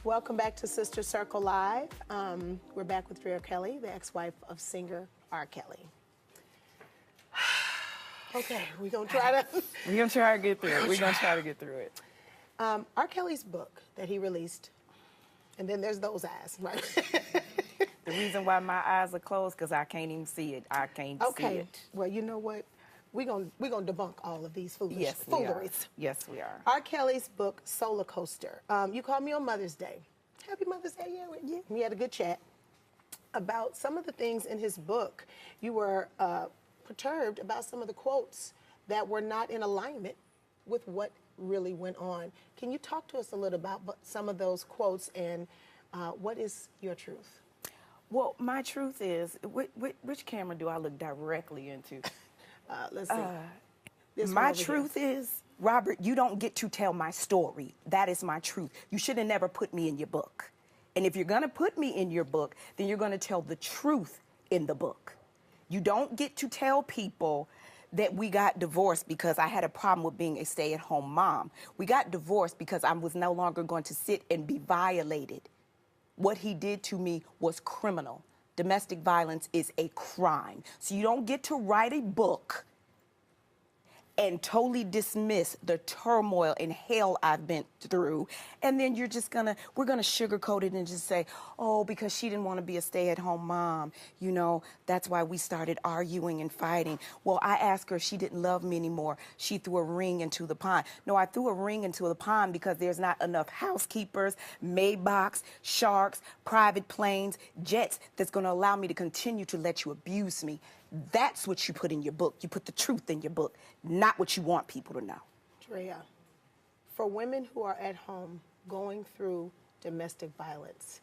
Welcome back to Sister Circle Live. We're back with Andrea Kelly, the ex-wife of singer R. Kelly. Okay, we're going to try to... We're going to try to get through it. We're going to try to get through it. R. Kelly's book that he released, and then there's those eyes, right? The reason why my eyes are closed, because I can't even see it. I can't see it. Okay, well, you know what? We're gonna debunk all of these fooleries. Yes, we are. Yes, we are. R. Kelly's book, Solar Coaster. You called me on Mother's Day. Happy Mother's Day, yeah. We had a good chat about some of the things in his book. You were perturbed about some of the quotes that were not in alignment with what really went on. Can you talk to us a little about some of those quotes and what is your truth? Well, my truth is, which camera do I look directly into? Let's see. My truth is, Robert, you don't get to tell my story. That is my truth. You should have never put me in your book. And if you're going to put me in your book, then you're going to tell the truth in the book. You don't get to tell people that we got divorced because I had a problem with being a stay-at-home mom. We got divorced because I was no longer going to sit and be violated. What he did to me was criminal. Domestic violence is a crime. So you don't get to write a book and totally dismiss the turmoil and hell I've been through. And then you're just we're gonna sugarcoat it and just say, oh, because she didn't want to be a stay-at-home mom, you know, that's why we started arguing and fighting. Well, I asked her if she didn't love me anymore. She threw a ring into the pond. No, I threw a ring into the pond because there's not enough housekeepers, Maybachs, sharks, private planes, jets that's gonna allow me to continue to let you abuse me. That's what you put in your book. You put the truth in your book, not what you want people to know. Andrea, for women who are at home going through domestic violence,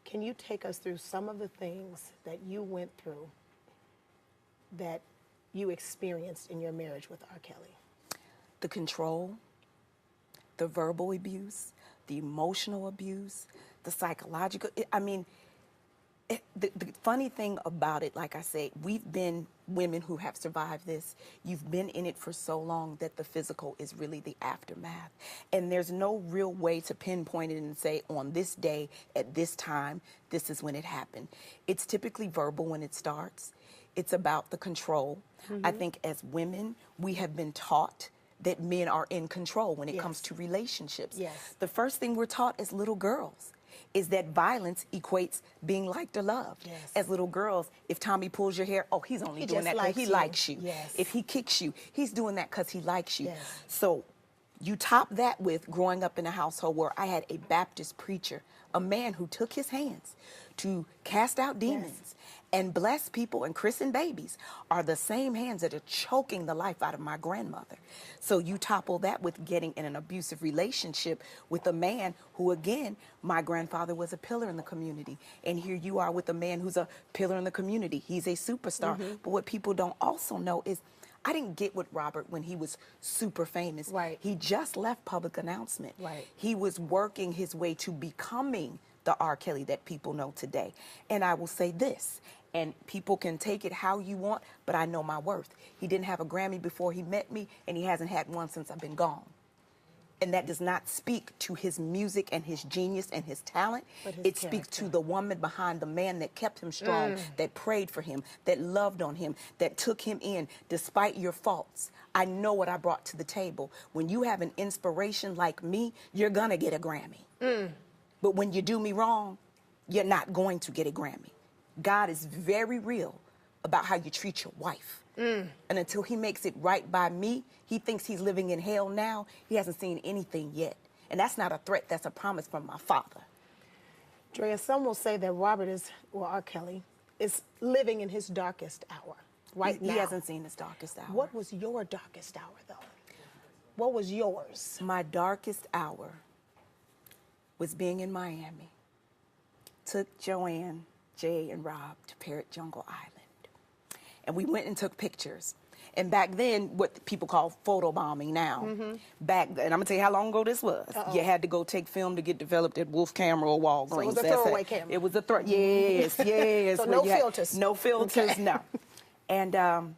can you take us through some of the things that you went through that you experienced in your marriage with R. Kelly? The control, the verbal abuse, the emotional abuse, the psychological, the funny thing about it, like I say, we've been women who have survived this. You've been in it for so long that the physical is really the aftermath. And there's no real way to pinpoint it and say, on this day, at this time, this is when it happened. It's typically verbal when it starts. It's about the control. I think as women, we have been taught that men are in control when it comes to relationships. The first thing we're taught as little girls is that violence equates being liked or loved. As little girls, if Tommy pulls your hair, oh, he's only doing that because he likes you. If he kicks you, he's doing that because he likes you. So you top that with growing up in a household where I had a Baptist preacher, a man who took his hands to cast out demons and bless people and christen babies, are the same hands that are choking the life out of my grandmother. So you topple that with getting in an abusive relationship with a man who, again, my grandfather was a pillar in the community. And here you are with a man who's a pillar in the community. He's a superstar. But what people don't also know is I didn't get with Robert when he was super famous. He just left public announcement. He was working his way to becoming the R. Kelly that people know today. And I will say this, and people can take it how you want, but I know my worth. He didn't have a Grammy before he met me, and he hasn't had one since I've been gone. And that does not speak to his music and his genius and his talent. It speaks to the woman behind the man that kept him strong, that prayed for him, that loved on him, that took him in despite your faults. I know what I brought to the table. When you have an inspiration like me, you're gonna get a Grammy. But when you do me wrong, you're not going to get a Grammy. God is very real about how you treat your wife. And until he makes it right by me, he thinks he's living in hell now. He hasn't seen anything yet. And that's not a threat, that's a promise from my father. Andrea, some will say that R. Kelly, is living in his darkest hour now. He hasn't seen his darkest hour. What was your darkest hour, though? What was yours? My darkest hour was being in Miami. Took Joanne, Jay, and Rob to Parrot Jungle Island. And we went and took pictures. And back then, what people call photobombing now, back then, and I'm gonna tell you how long ago this was. You had to go take film to get developed at Wolf Camera or Walgreens. So it was a throwaway camera. It was a yes. So no filters. No filters, no. And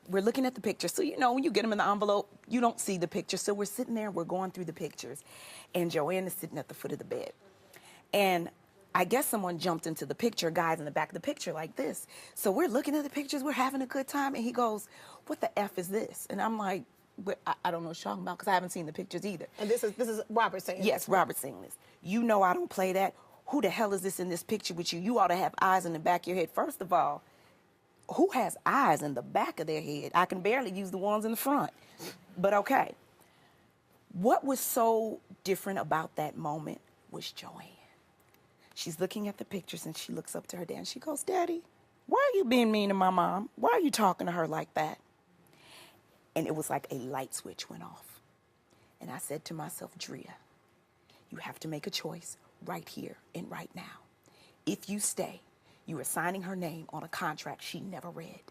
we're looking at the pictures. So, you know, when you get them in the envelope, you don't see the picture. So we're sitting there, we're going through the pictures. And Joanne is sitting at the foot of the bed. And I guess someone jumped into the picture, guys in the back of the picture like this. So we're looking at the pictures, we're having a good time, and he goes, "What the F is this?" And I'm like, I don't know what you're talking about because I haven't seen the pictures either. And this is Robert saying Yes, this. Robert saying this. You know I don't play that. Who the hell is this in this picture with you? You ought to have eyes in the back of your head. First of all, who has eyes in the back of their head? I can barely use the ones in the front. But okay. What was so different about that moment was Joanne. She's looking at the pictures and she looks up to her dad and she goes, "Daddy, why are you being mean to my mom? Why are you talking to her like that?" And it was like a light switch went off. And I said to myself, "Drea, you have to make a choice right here and right now. If you stay, you are signing her name on a contract she never read.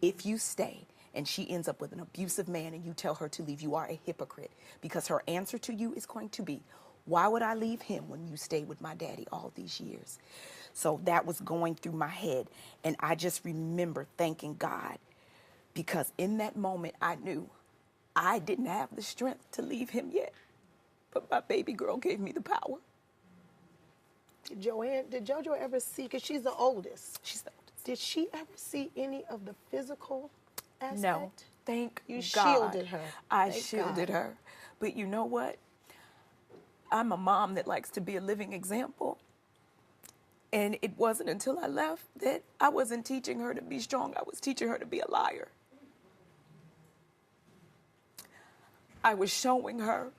If you stay and she ends up with an abusive man and you tell her to leave, you are a hypocrite, because her answer to you is going to be, why would I leave him when you stayed with my daddy all these years?" So that was going through my head. And I just remember thanking God, because in that moment I knew I didn't have the strength to leave him yet. But my baby girl gave me the power. Did JoJo ever see, because she's the oldest. She's the oldest. Did she ever see any of the physical aspect? No. Thank You God. shielded her. I Thank shielded God. her. But you know what? I'm a mom that likes to be a living example. And it wasn't until I left that I wasn't teaching her to be strong. I was teaching her to be a liar. I was showing her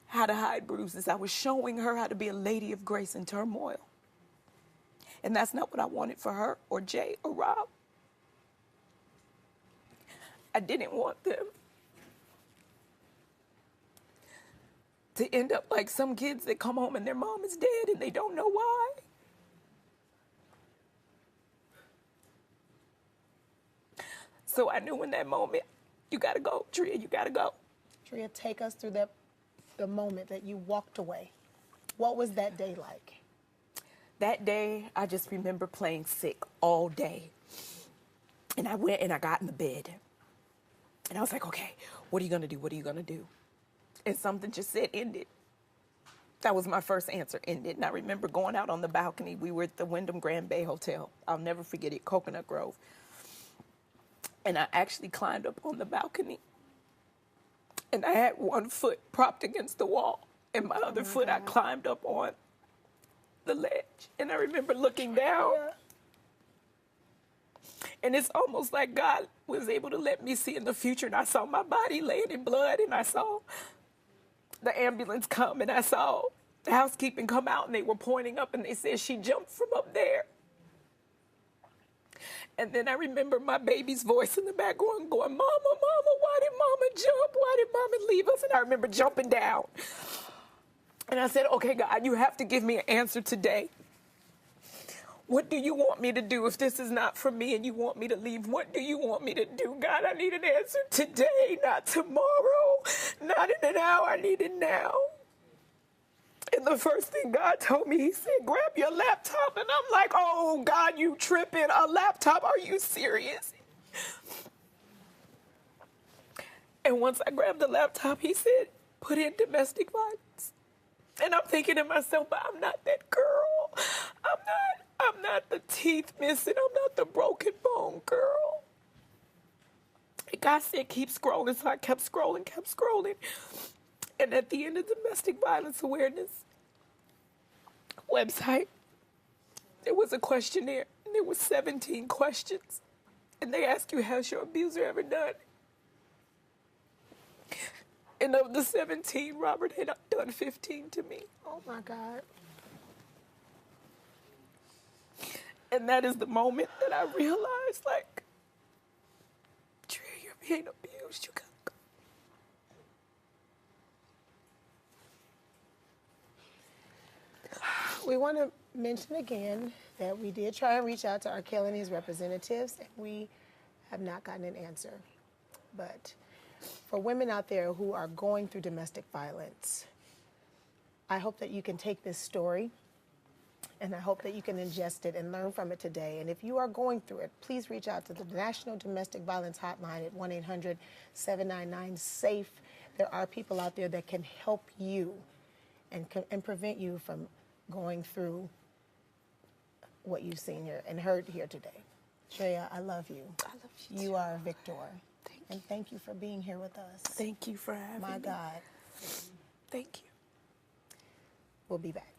how to hide bruises. I was showing her how to be a lady of grace in turmoil. And that's not what I wanted for her or Jay or Rob. I didn't want them to end up like some kids that come home and their mom is dead and they don't know why. So I knew in that moment, you gotta go, Drea, you gotta go. Drea, take us through the moment that you walked away. What was that day like? That day, I just remember playing sick all day. And I went and I got in the bed. And I was like, okay, what are you gonna do? What are you gonna do? And something just said, end it. That was my first answer, end it. And I remember going out on the balcony. We were at the Wyndham Grand Bay Hotel. I'll never forget it, Coconut Grove. And I actually climbed up on the balcony. And I had one foot propped against the wall. And my other foot, I climbed up on the ledge. And I remember looking down. And it's almost like God was able to let me see in the future. And I saw my body laying in blood. And I saw the ambulance come. And I saw the housekeeping come out. And they were pointing up. And they said, she jumped from up there. And then I remember my baby's voice in the back going, Mama, Mama, why did Mama jump? Why did Mama leave us? And I remember jumping down. And I said, okay, God, you have to give me an answer today. What do you want me to do if this is not for me and you want me to leave? What do you want me to do? God, I need an answer today, not tomorrow, not in an hour. I need it now. And the first thing God told me, he said, grab your laptop. And I'm like, oh, God, you tripping. A laptop? Are you serious? And once I grabbed the laptop, he said, put in domestic violence. And I'm thinking to myself, but I'm not that girl. I'm not the teeth missing. I'm not the broken bone girl. And God said, keep scrolling. So I kept scrolling. And at the end of the domestic violence awareness website, there was a questionnaire. And there was 17 questions. And they ask you, has your abuser ever done? And of the 17, Robert had done 15 to me. Oh, my God. And that is the moment that I realized, like, Drea, you're being abused. You gotta go. We want to mention again that we did try and reach out to our Kelly and his representatives, and we have not gotten an answer. But for women out there who are going through domestic violence, I hope that you can take this story, and I hope that you can ingest it and learn from it today. And if you are going through it, please reach out to the National Domestic Violence Hotline at 1-800-799-SAFE. There are people out there that can help you. and prevent you from going through what you've seen here and heard here today. Drea, I love you. I love you. You are a victor. Thank you. And thank you for being here with us. Thank you for having me. My God. Thank you. We'll be back.